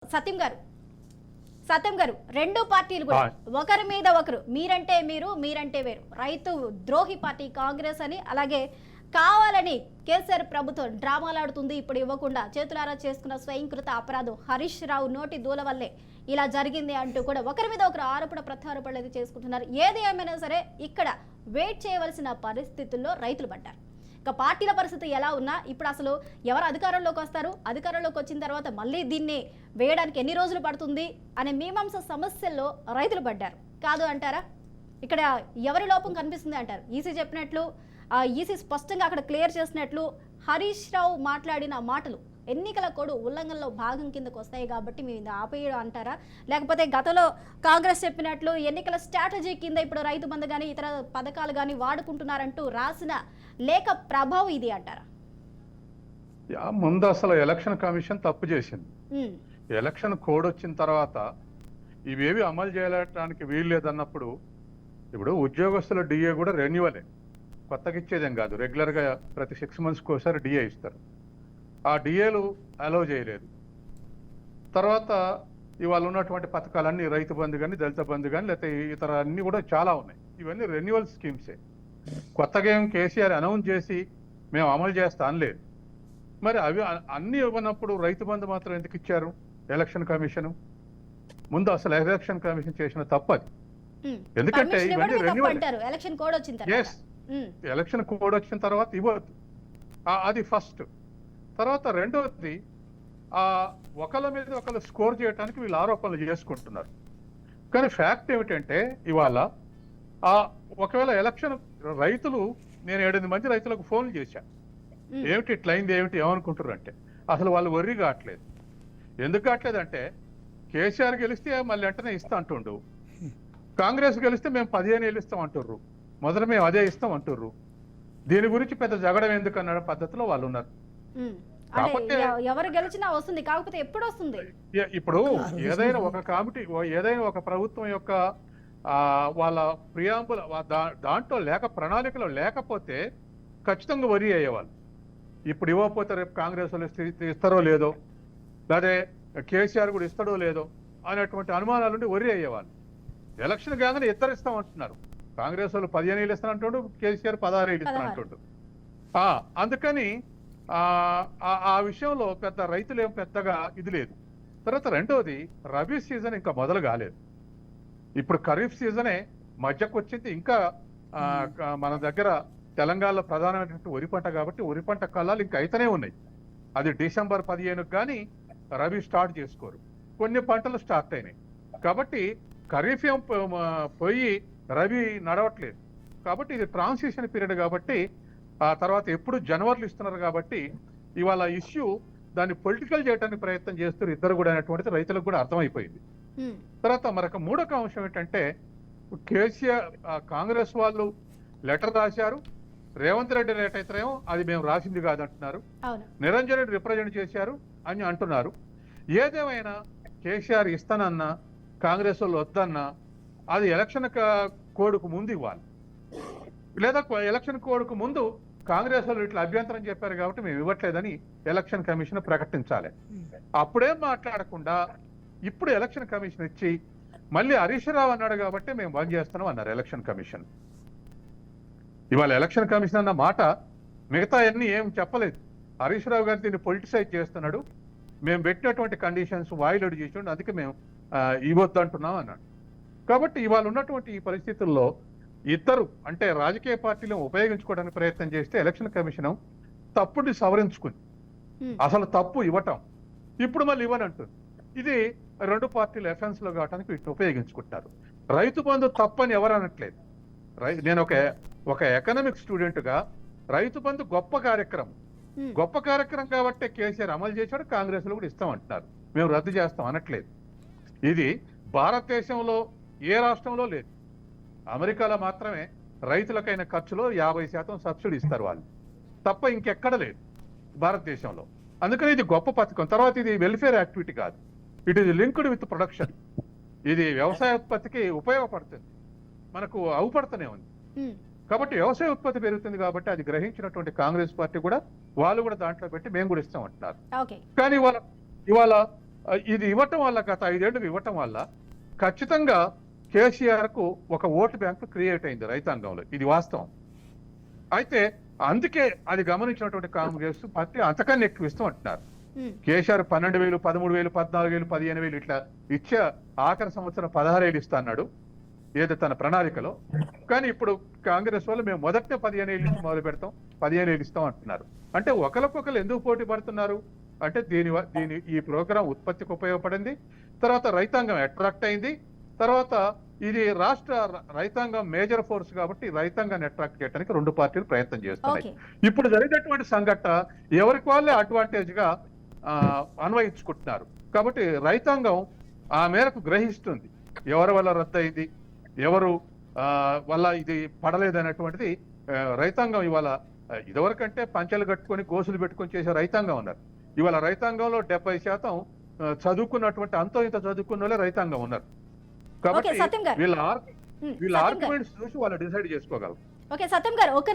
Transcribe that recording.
సత్యం గారు సత్యం గారు రెండు పార్టీలు కూడా ఒకరి మీద ఒకరు మీరంటే మీరు మీరంటే వేరు రైతు ద్రోహి పార్టీ కాంగ్రెస్ అని అలాగే కావాలని కేసీఆర్ ప్రభుత్వం డ్రామాలాడుతుంది ఇప్పుడు ఇవ్వకుండా చేతులారా చేసుకున్న స్వయంకృత అపరాధం హరీష్ రావు నోటి దూల వల్లే ఇలా జరిగింది అంటూ కూడా ఒకరి మీద ఒకరు ఆరోపణ ప్రత్యారోపణలు చేసుకుంటున్నారు. ఏది ఏమైనా సరే ఇక్కడ వెయిట్ చేయవలసిన పరిస్థితుల్లో రైతులు పడ్డారు. ఇక పార్టీల పరిస్థితి ఎలా ఉన్నా ఇప్పుడు అసలు ఎవరు అధికారంలోకి వస్తారు, అధికారంలోకి వచ్చిన తర్వాత మళ్ళీ దీన్ని వేయడానికి ఎన్ని రోజులు పడుతుంది అనే మీమాంస సమస్యల్లో రైతులు పడ్డారు. కాదు అంటారా? ఇక్కడ ఎవరి లోపం కనిపిస్తుంది అంటారు? ఈసీ చెప్పినట్లు ఈసీ స్పష్టంగా అక్కడ క్లియర్ చేసినట్లు హరీష్ రావు మాట్లాడిన మాటలు ఎన్నికల కోడ్ ఉల్లంఘనలో భాగం కిందకు వస్తాయి కాబట్టి మేము ఆపేయడం అంటారా? లేకపోతే గతంలో కాంగ్రెస్ చెప్పినట్లు ఎన్నికల స్ట్రాటజీ కింద ఇప్పుడు రైతు బంధు కానీ ఇతర పథకాలు కానీ వాడుకుంటున్నారంటూ రాసిన లేఖ ప్రభావం ఇది అంటారా? ముందు అసలు ఎలక్షన్ కమిషన్ తప్పు చేసింది. ఎలక్షన్ కోడ్ వచ్చిన తర్వాత ఇవేవి అమలు చేయడానికి వీలు లేదన్నప్పుడు ఇప్పుడు ఉద్యోగస్తుల డిఏ కూడా రెన్యువలే, కొత్తగా ఇచ్చేదేం కాదు. రెగ్యులర్గా ప్రతి 6 monthsకి ఒకసారి డిఏ ఇస్తారు. ఆ డిఏలు అలౌ చేయలేదు. తర్వాత ఇవాళ ఉన్నటువంటి పథకాలన్నీ రైతు బంధు కానీ దళిత బంధు కానీ లేకపోతే ఇతర అన్నీ కూడా చాలా ఉన్నాయి. ఇవన్నీ రెన్యువల్ స్కీమ్సే. కొత్తగా ఏం కేసీఆర్ అనౌన్స్ చేసి మేము అమలు చేస్తా అనలేదు. మరి అవి అన్నీ ఇవ్వనప్పుడు రైతు బంధు మాత్రం ఎందుకు ఇచ్చారు ఎలక్షన్ కమిషన్? ముందు అసలు ఎలక్షన్ కమిషన్ చేసిన తప్పు అది. ఎందుకంటే ఇవన్నీ రెన్యువల్. ఎలక్షన్ కోడ్ వచ్చిన తర్వాత ఇవ్వద్దు, అది ఫస్ట్. తర్వాత రెండవది ఒకళ్ళ మీద ఒకళ్ళు స్కోర్ చేయడానికి వీళ్ళు ఆరోపణలు చేసుకుంటున్నారు. కానీ ఫ్యాక్ట్ ఏమిటంటే ఇవాళ ఒకవేళ ఎలక్షన్ రైతులు, నేను 7 మంది రైతులకు ఫోన్లు చేశాను, ఏమిటి ఇట్లా అయింది ఏమిటి ఏమనుకుంటారు అంటే అసలు వాళ్ళు వర్రీ కావట్లేదు. ఎందుకు కావట్లేదంటే కేసీఆర్ గెలిస్తే మళ్ళీ వెంటనే ఇస్తా అంటుండు, కాంగ్రెస్ గెలిస్తే మేము 15 ఏళ్ళు ఇస్తాం అంటుర్రు, మొదట మేము అదే ఇస్తాం అంటుర్రు. దీని గురించి పెద్ద జగడం ఎందుకు అన్న పద్ధతిలో వాళ్ళు ఉన్నారు. ఎవరు గెలిచినా వస్తుంది, కాకపోతే ఎప్పుడు వస్తుంది? ఇప్పుడు ఏదైనా ఒక కమిటీ, ఏదైనా ఒక ప్రభుత్వం యొక్క వాళ్ళ ప్రియాంబుల దాంట్లో ప్రణాళికలో లేకపోతే ఖచ్చితంగా వరి అయ్యేవాళ్ళు. ఇప్పుడు ఇవ్వకపోతే రేపు కాంగ్రెస్ వాళ్ళు ఇస్తారో లేదో, లేదా కేసీఆర్ కూడా ఇస్తాడో లేదో అనేటువంటి అనుమానాలుండి వరి అయ్యేవాళ్ళు. ఎలక్షన్ కాగానే ఇద్దరు ఇస్తాం అంటున్నారు. కాంగ్రెస్ వాళ్ళు 15 ఏళ్ళు ఇస్తానంటుండు, కేసీఆర్ 16 ఏళ్ళు ఇస్తానంటుండు. అందుకని ఆ విషయంలో పెద్ద రైతులు ఏం పెద్దగా ఇది లేదు. తర్వాత రెండవది రబీ సీజన్ ఇంకా మొదలు కాలేదు. ఇప్పుడు ఖరీఫ్ సీజనే మధ్యకు వచ్చింది. ఇంకా మన దగ్గర తెలంగాణలో ప్రధానమైనటువంటి వరి పంట కాబట్టి వరి పంట కళ్ళాలు ఇంకా అయితేనే ఉన్నాయి. అది డిసెంబర్ 15కి కానీ రబీ స్టార్ట్ చేసుకోరు. కొన్ని పంటలు స్టార్ట్ అయినాయి కాబట్టి ఖరీఫ్ ఏం పోయి రబీ నడవట్లేదు. కాబట్టి ఇది ట్రాన్సిషన్ పీరియడ్ కాబట్టి ఆ తర్వాత ఎప్పుడు జనవరిలో ఇస్తున్నారు కాబట్టి ఇవాళ ఇష్యూ దాన్ని పొలిటికల్ చేయడానికి ప్రయత్నం చేస్తారు ఇద్దరు కూడా అనేటువంటిది రైతులకు కూడా అర్థమైపోయింది. తర్వాత మరొక మూడొక అంశం ఏంటంటే కేసీఆర్ కాంగ్రెస్ వాళ్ళు లెటర్ రాశారు, రేవంత్ రెడ్డి లెటర్ అయితేనేమో అది మేము రాసింది కాదంటున్నారు, నిరంజన్ రెడ్డి రిప్రజెంట్ చేశారు అని అంటున్నారు. ఏదేమైనా కేసీఆర్ ఇస్తానన్నా కాంగ్రెస్ వాళ్ళు వద్దన్నా అది ఎలక్షన్ కోడ్కు ముందు ఇవ్వాలి, లేదా ఎలక్షన్ కోడ్కు ముందు కాంగ్రెస్ వాళ్ళు ఇట్లా అభ్యంతరం చెప్పారు కాబట్టి మేము ఇవ్వట్లేదని ఎలక్షన్ కమిషన్ ప్రకటించాలి. అప్పుడేం మాట్లాడకుండా ఇప్పుడు ఎలక్షన్ కమిషన్ ఇచ్చి మళ్ళీ హరీష్ రావు అన్నాడు కాబట్టి మేము బంద్ చేస్తున్నాం అన్నారు ఎలక్షన్ కమిషన్. ఇవాళ ఎలక్షన్ కమిషన్ అన్న మాట మిగతా అన్ని ఏం చెప్పలేదు. హరీష్ రావు గారు దీన్ని పొలిటిసైజ్ చేస్తున్నాడు, మేము పెట్టినటువంటి కండిషన్స్ వాయిలేట్ చేసి అందుకే మేము ఇవ్వద్దు అంటున్నాం అన్నాడు. కాబట్టి ఇవాళ ఉన్నటువంటి ఈ పరిస్థితుల్లో ఇద్దరు అంటే రాజకీయ పార్టీలను ఉపయోగించుకోవడానికి ప్రయత్నం చేస్తే ఎలక్షన్ కమిషన్ తప్పుని సవరించుకుంది. అసలు తప్పు ఇవ్వటం ఇప్పుడు మళ్ళీ ఇవ్వనంటుంది. ఇది రెండు పార్టీలు ఎఫెన్స్ లో కావడానికి వీటిని ఉపయోగించుకుంటారు. రైతు బంధు తప్పని ఎవరు అనట్లేదు. నేను ఒక ఎకనామిక్ స్టూడెంట్ గా రైతు బంధు గొప్ప కార్యక్రమం కాబట్టి కేసీఆర్ అమలు చేశాడు, కాంగ్రెస్ లో కూడా ఇస్తామంటున్నారు, మేము రద్దు చేస్తాం అనట్లేదు. ఇది భారతదేశంలో ఏ రాష్ట్రంలో లేదు. అమెరికాలో మాత్రమే రైతులకైన ఖర్చులో 50% సబ్సిడీ ఇస్తారు వాళ్ళు, తప్ప ఇంకెక్కడ లేదు భారతదేశంలో. అందుకని ఇది గొప్ప పథకం. తర్వాత ఇది వెల్ఫేర్ యాక్టివిటీ కాదు, it is linked with production. ఇది వ్యవసాయ ఉత్పత్తికి ఉపయోగపడుతుంది, మనకు అవుపడుతూనే ఉంది. కాబట్టి వ్యవసాయ ఉత్పత్తి పెరుగుతుంది కాబట్టి అది గ్రహించినటువంటి కాంగ్రెస్ పార్టీ కూడా వాళ్ళు కూడా దాంట్లో పెట్టి మేము కూడా ఇస్తాం అంటున్నారు. కానీ ఇవాళ ఇది ఇవ్వటం వల్ల గత 5 ఏళ్ళు ఇవ్వటం వల్ల ఖచ్చితంగా కేసీఆర్ కు ఒక ఓటు బ్యాంకు క్రియేట్ అయింది రైతాంగంలో. ఇది వాస్తవం. అయితే అందుకే అది గమనించినటువంటి కాంగ్రెస్ పార్టీ అంతకన్నా ఎక్కువ ఇస్తాం అంటున్నారు. కేసీఆర్ 12,000, 13,000, 14,000, 15,000 ఇట్లా ఇచ్చే ఆఖరి సంవత్సరం 16,000 ఇస్తా అన్నాడు ఏదో తన ప్రణాళికలో. కానీ ఇప్పుడు కాంగ్రెస్ వాళ్ళు మేము మొదట 15,000 నుంచి మొదలు పెడతాం, 15,000 ఇస్తాం అంటున్నారు. అంటే ఒకరికొకరు ఎందుకు పోటీ పడుతున్నారు అంటే దీని ఈ ప్రోగ్రాం ఉత్పత్తికి ఉపయోగపడింది, తర్వాత రైతాంగం అట్రాక్ట్ అయింది, తర్వాత ఇది రాష్ట్ర రైతాంగం మేజర్ ఫోర్స్ కాబట్టి రైతాంగాన్ని అట్రాక్ట్ చేయడానికి రెండు పార్టీలు ప్రయత్నం చేస్తున్నాయి. ఇప్పుడు జరిగినటువంటి సంఘటన ఎవరికి వాళ్ళే అడ్వాంటేజ్ గా అన్వయించుకుంటున్నారు. కాబట్టి రైతాంగం ఆ మేరకు గ్రహిస్తుంది ఎవరి వల్ల రద్దయింది, ఎవరు వల్ల ఇది పడలేదనేటువంటిది. రైతాంగం ఇవాళ ఇదివరకంటే పంచెలు కట్టుకొని గోసులు పెట్టుకొని చేసే రైతాంగం ఉన్నారు. ఇవాళ రైతాంగంలో 70% చదువుకున్నటువంటి అంతో ఇంత చదువుకున్న వాళ్ళే రైతాంగం ఉన్నారు. కాబట్టి వీళ్ళ ఆర్గ్యుమెంట్స్ చూసి వాళ్ళు డిసైడ్ చేసుకోగలరు. ఓకే సత్యం గారు,